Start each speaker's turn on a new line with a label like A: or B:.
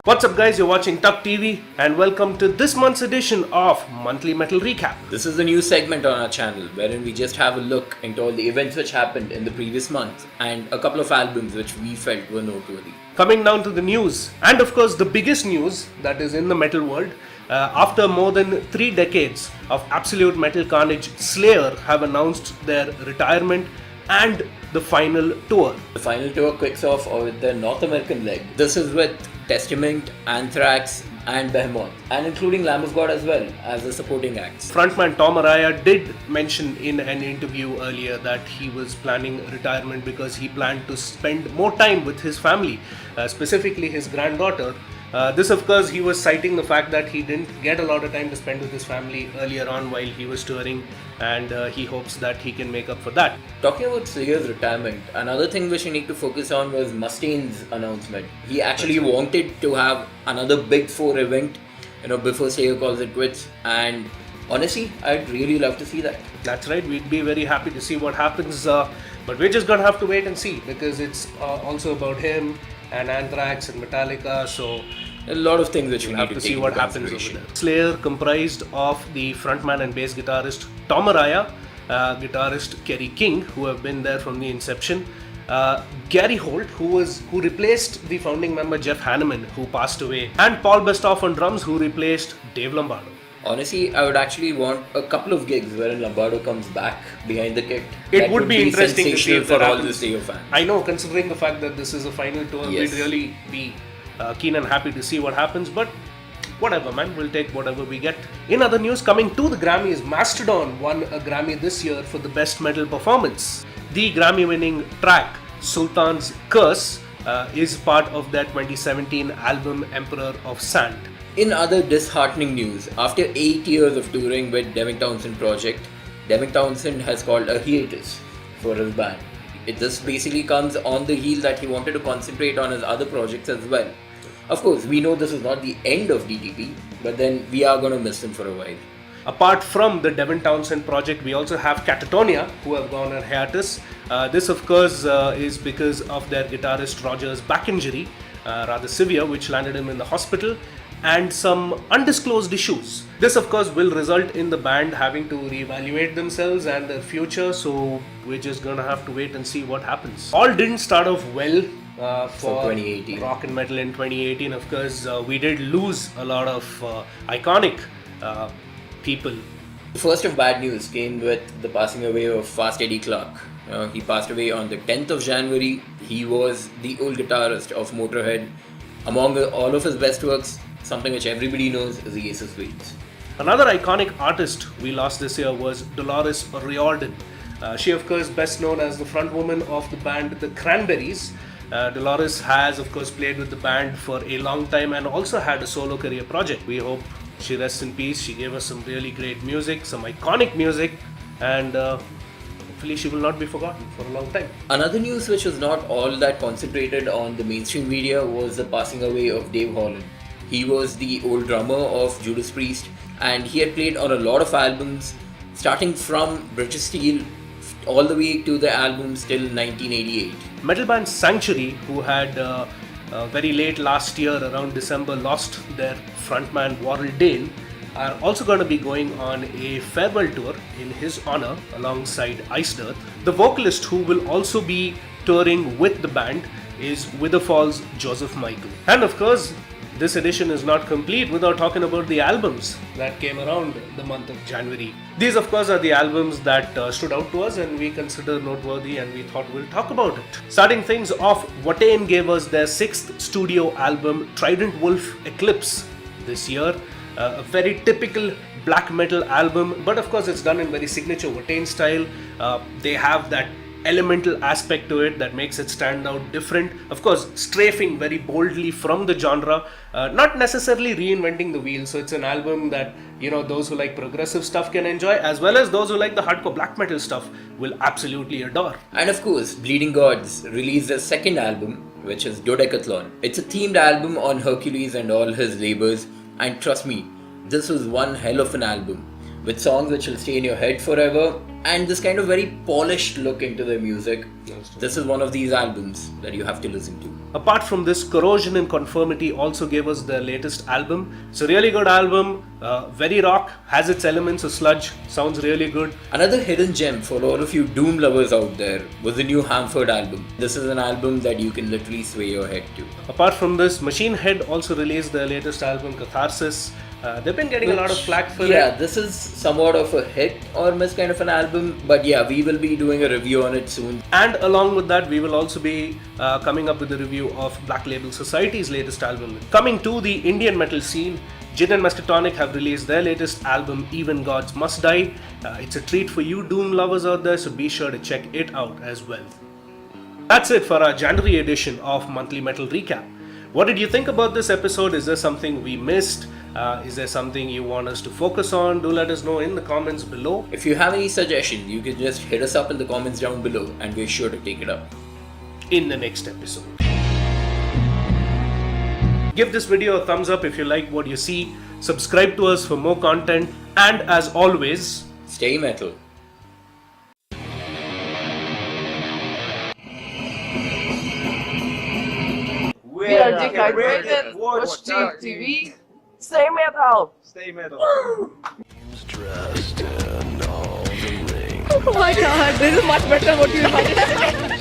A: What's up guys, you're watching TUGGtv and welcome to this month's edition of Monthly Metal Recap.
B: This is the new segment on our channel wherein we just have a look into all the events which happened in the previous month and a couple of albums which we felt were noteworthy.
A: Coming down to the news, and of course the biggest news that is in the metal world, after more than 3 decades of absolute metal carnage, Slayer have announced their retirement and the final tour.
B: The final tour kicks off with the North American leg. This is with Testament, Anthrax and Behemoth, and including Lamb of God as well as the supporting acts.
A: Frontman Tom Araya did mention in an interview earlier that he was planning retirement because he planned to spend more time with his family, specifically his granddaughter. This of course he was citing the fact that he didn't get a lot of time to spend with his family earlier on while he was touring, and he hopes that he can make up for that.
B: Talking about Slayer's retirement, another thing which we need to focus on was Mustaine's announcement. He actually wanted to have another Big Four event, before Slayer calls it quits, and honestly, I'd really love to see that.
A: That's right, we'd be very happy to see what happens, but we're just gonna have to wait and see because it's also about him and Anthrax and Metallica, so
B: a lot of things which we
A: have
B: need
A: to
B: to
A: see
B: take
A: what
B: into
A: happens over
B: consideration.
A: there. Slayer comprised of the frontman and bass guitarist Tom Araya, guitarist Kerry King, who have been there from the inception, Gary Holt, who replaced the founding member Jeff Hanneman, who passed away, and Paul Bestoff on drums, who replaced Dave Lombardo.
B: Honestly, I would actually want a couple of gigs wherein Lombardo comes back behind the kit.
A: It
B: That
A: would be interesting to see
B: sensational
A: if
B: for
A: that
B: all the
A: happens.
B: Slayer fans.
A: I know, considering the fact that this is a final tour,
B: Yes.
A: we'd really be keen and happy to see what happens, but whatever man, we'll take whatever we get. In other news, coming to the Grammys, Mastodon won a Grammy this year for the best metal performance. The Grammy-winning track, Sultan's Curse, is part of their 2017 album Emperor of Sand.
B: In other disheartening news, after 8 years of touring with Devin Townsend project, Devin Townsend has called a hiatus for his band. This basically comes on the heel that he wanted to concentrate on his other projects as well. Of course, we know this is not the end of DTP, but then we are going to miss him for a while.
A: Apart from the Devin Townsend project, we also have Catatonia, who have gone on hiatus. This of course is because of their guitarist Roger's back injury, rather severe, which landed him in the hospital, and some undisclosed issues. This of course will result in the band having to reevaluate themselves and their future, so we're just gonna have to wait and see what happens. All didn't start off well for
B: 2018.
A: rock and metal in 2018. Of course, we did lose a lot of iconic people.
B: The first of bad news came with the passing away of Fast Eddie Clarke. He passed away on the 10th of January. He was the old guitarist of Motorhead. Among all of his best works, something which everybody knows is the Ace of Spades.
A: Another iconic artist we lost this year was Dolores O'Riordan. She of course best known as the frontwoman of the band The Cranberries. Dolores has of course played with the band for a long time and also had a solo career project. We hope she rests in peace. She gave us some really great music, some iconic music, and hopefully she will not be forgotten for a long time.
B: Another news which was not all that concentrated on the mainstream media was the passing away of Dave Holland. He was the old drummer of Judas Priest, and he had played on a lot of albums, starting from British Steel all the way to the albums till 1988.
A: Metal band Sanctuary, who had very late last year around December lost their frontman Warrell Dane, are also going to be going on a farewell tour in his honor alongside Iced Earth. The vocalist who will also be touring with the band is Witherfall's Joseph Michael. And of course, this edition is not complete without talking about the albums that came around the month of January. These of course are the albums that stood out to us and we consider noteworthy, and we thought we'll talk about it. Starting things off, Watain gave us their 6th studio album Trident Wolf Eclipse this year. A very typical black metal album, but of course it's done in very signature Watain style. They have that elemental aspect to it that makes it stand out different. Of course, strafing very boldly from the genre, not necessarily reinventing the wheel. So it's an album that, those who like progressive stuff can enjoy, as well as those who like the hardcore black metal stuff will absolutely adore.
B: And of course, Bleeding Gods released their second album, which is Dodecathlon. It's a themed album on Hercules and all his labors, and trust me, this was one hell of an album, with songs which will stay in your head forever, and this kind of very polished look into the music. This is one of these albums that you have to listen to.
A: Apart from this, Corrosion and Conformity also gave us their latest album. It's a really good album, very rock, has its elements of sludge, sounds really good.
B: Another hidden gem for all of you Doom lovers out there was the new Hamford album. This is an album that you can literally sway your head to.
A: Apart from this, Machine Head also released their latest album, Catharsis. They've been getting a lot of flack for it.
B: Yeah, this is somewhat of a hit or miss kind of an album, but yeah, we will be doing a review on it soon.
A: And along with that, we will also be coming up with a review of Black Label Society's latest album. Coming to the Indian metal scene, Gin and Muscatonic have released their latest album, Even Gods Must Die. It's a treat for you Doom lovers out there, so be sure to check it out as well. That's it for our January edition of Monthly Metal Recap. What did you think about this episode? Is there something we missed? Is there something you want us to focus on? Do let us know in the comments below.
B: If you have any suggestions, you can just hit us up in the comments down below and we're sure to take it up
A: in the next episode. Give this video a thumbs up if you like what you see. Subscribe to us for more content. And as always,
B: stay metal.
C: We are JAN'18. Watch TUGGtv. Stay metal.
D: Stay metal.
C: Oh my god, this is much better than what you imagined.